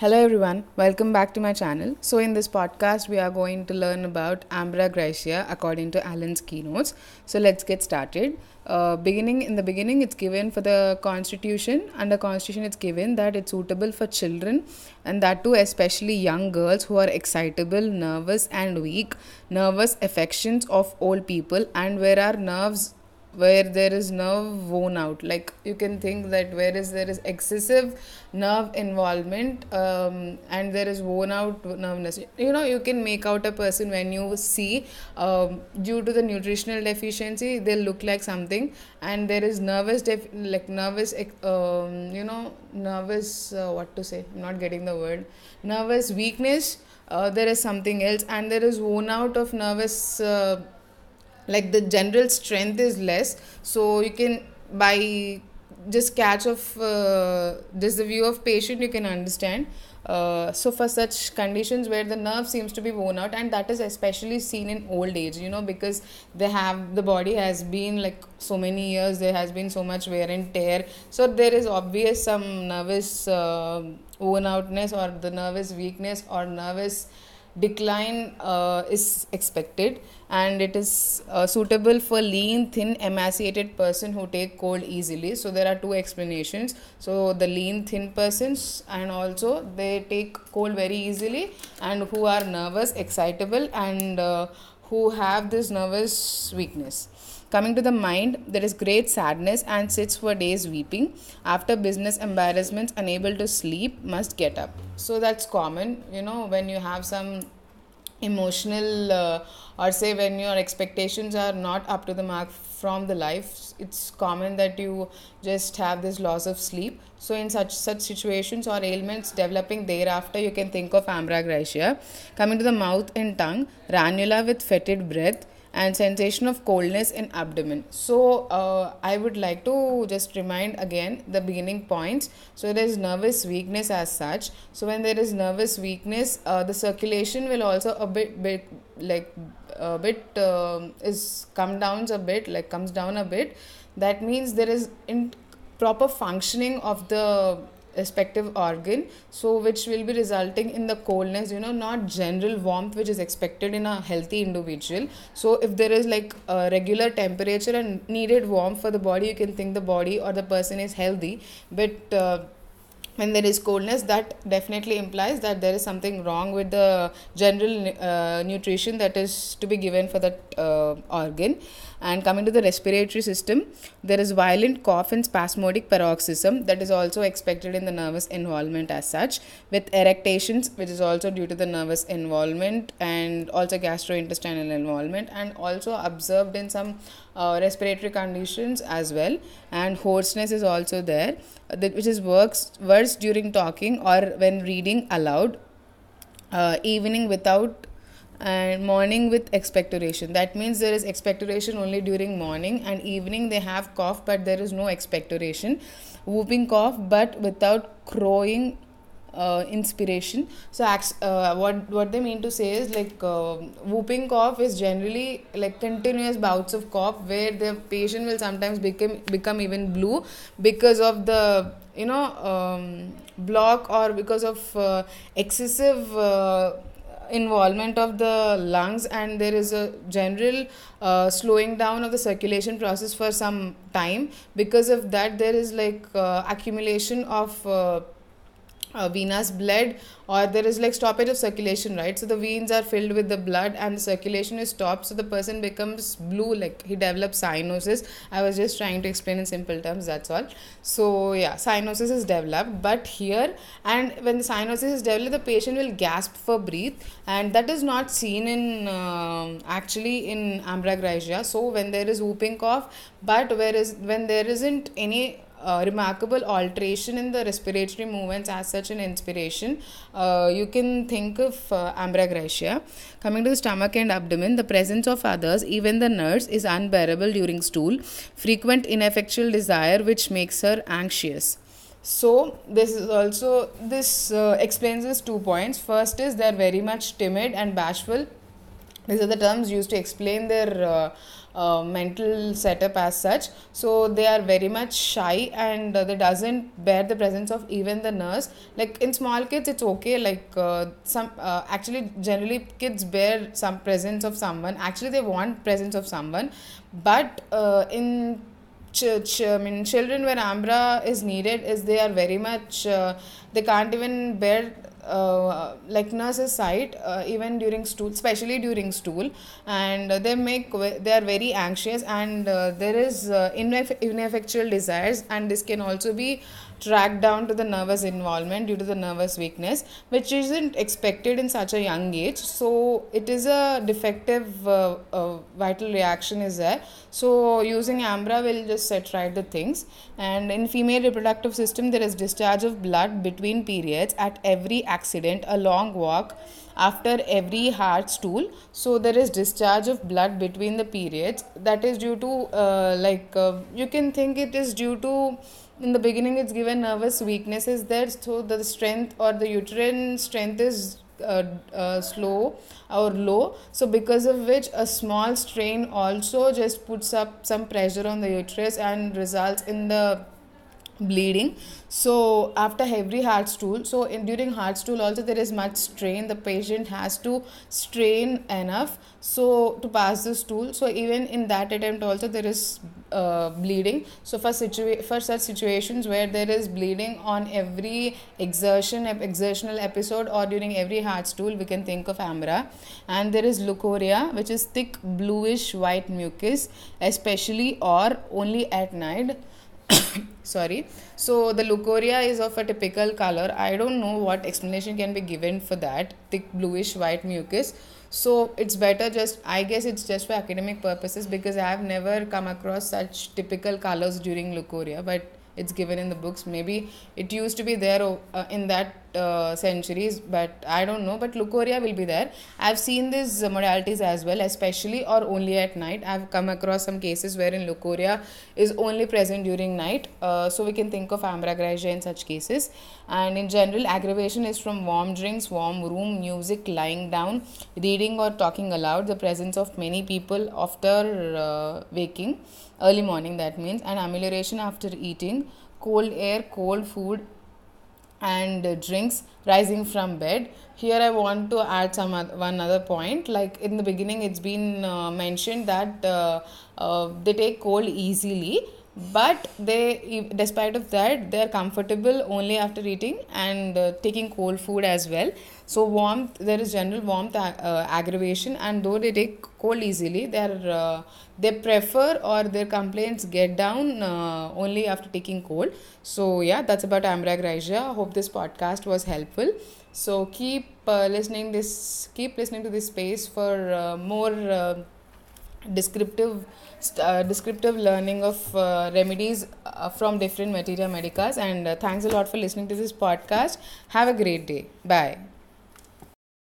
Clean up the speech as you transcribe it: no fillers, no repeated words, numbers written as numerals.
Hello everyone, welcome back to my channel. So in this podcast we are going to learn about Ambra grisea according to Allen's keynotes. So let's get started. In the beginning it's given for the constitution. Under constitution it's given that it's suitable for children, and that too especially young girls who are excitable, nervous and weak, nervous affections of old people, and where there is nerve worn out, like you can think that whereas there is excessive nerve involvement, and there is worn out nervousness. You can make out a person when you see, due to the nutritional deficiency they'll look like something, and there is nervous, what to say, I'm not getting the word, nervous weakness. There is something else, and there is worn out of nervous, like the general strength is less. So you can, by just catch of just the view of patient, you can understand. So for such conditions where the nerve seems to be worn out, and that is especially seen in old age, because the body has been like so many years, there has been so much wear and tear, so there is obvious some nervous worn outness, or the nervous weakness or nervous decline is expected. And it is suitable for lean, thin, emaciated person who take cold easily. So there are two explanations. So the lean, thin persons, and also they take cold very easily, and who are nervous, excitable, and who have this nervous weakness. Coming to the mind, there is great sadness and sits for days weeping. After business embarrassments, unable to sleep, must get up. So that's common, when you have some emotional, or say when your expectations are not up to the mark from the life, it's common that you just have this loss of sleep. So in such situations or ailments developing thereafter, you can think of Ambra grisea. Coming to the mouth and tongue, ranula with fetid breath, and sensation of coldness in abdomen. So I would like to just remind again the beginning points. So there is nervous weakness as such. So when there is nervous weakness, the circulation will also is comes down a bit. That means there is improper functioning of the respective organ, so which will be resulting in the coldness, not general warmth which is expected in a healthy individual. So if there is like a regular temperature and needed warmth for the body, you can think the body or the person is healthy. But when there is coldness, that definitely implies that there is something wrong with the general nutrition that is to be given for that organ. And coming to the respiratory system, there is violent cough and spasmodic paroxysm, that is also expected in the nervous involvement as such, with erectations, which is also due to the nervous involvement, and also gastrointestinal involvement, and also observed in some respiratory conditions as well. And hoarseness is also there, which is worse during talking or when reading aloud, evening without, and morning with expectoration. That means there is expectoration only during morning, and evening they have cough but there is no expectoration. Whooping cough but without crowing inspiration. So what they mean to say is like, whooping cough is generally like continuous bouts of cough where the patient will sometimes become even blue because of the block, or because of excessive involvement of the lungs, and there is a general slowing down of the circulation process for some time. Because of that, there is like accumulation of venous blood, or there is like stoppage of circulation, right? So the veins are filled with the blood and the circulation is stopped, so the person becomes blue, like he develops cyanosis. I was just trying to explain in simple terms, that's all. So yeah, cyanosis is developed. But here, and when the cyanosis is developed, the patient will gasp for breath, and that is not seen in actually in Ambra grisea. So when there is whooping cough, but when there isn't any remarkable alteration in the respiratory movements as such in inspiration, you can think of Ambra grisea. Coming to the stomach and abdomen, the presence of others, even the nurse, is unbearable during stool. Frequent ineffectual desire which makes her anxious. So this explains these 2 points. First is they are very much timid and bashful. These are the terms used to explain their mental setup as such. So they are very much shy, and they doesn't bear the presence of even the nurse. Like in small kids it's okay, like some actually generally kids bear some presence of someone, actually they want presence of someone. But in I mean, children where Ambra is needed is they are very much they can't even bear like nurse's sight even during stool, especially during stool, and they are very anxious, and there is ineffectual desires, and this can also be tracked down to the nervous involvement due to the nervous weakness, which isn't expected in such a young age. So it is a defective vital reaction is there. So using Ambra will just set right the things. And in female reproductive system, there is discharge of blood between periods at every accident, a long walk, after every hard stool. So there is discharge of blood between the periods. That is due to you can think it is due to, in the beginning it's given nervous weakness is there, so the strength or the uterine strength is slow or low, so because of which a small strain also just puts up some pressure on the uterus and results in the bleeding. So after every hard stool, so during hard stool also there is much strain, the patient has to strain enough so to pass the stool. So even in that attempt also there is bleeding. So for such situations where there is bleeding on every exertional episode or during every hard stool, we can think of Ambra. And there is leukorrhea, which is thick bluish white mucus, especially or only at night. Sorry. So the leukorrhea is of a typical color. I don't know what explanation can be given for that thick bluish white mucus. So it's better, just I guess it's just for academic purposes, because I have never come across such typical colors during leukorrhea, but it's given in the books. Maybe it used to be there in that centuries, but I don't know. But leukorrhea will be there. I've seen these modalities as well, especially or only at night. I've come across some cases wherein leukorrhea is only present during night. So we can think of Ambra grisea in such cases. And in general, aggravation is from warm drinks, warm room, music, lying down, reading or talking aloud, the presence of many people after waking, early morning that means, and amelioration after eating, cold air, cold food, and drinks, rising from bed. Here I want to add one other point. Like in the beginning it's been mentioned that they take cold easily, but they, despite of that, they are comfortable only after eating and taking cold food as well. So warmth, there is general warmth aggravation, and though they take cold easily, they prefer or their complaints get down only after taking cold. So yeah, that's about Ambra grisea. Hope this podcast was helpful. So keep listening to this space for more descriptive learning of remedies from different materia medicas. And thanks a lot for listening to this podcast. Have a great day. Bye.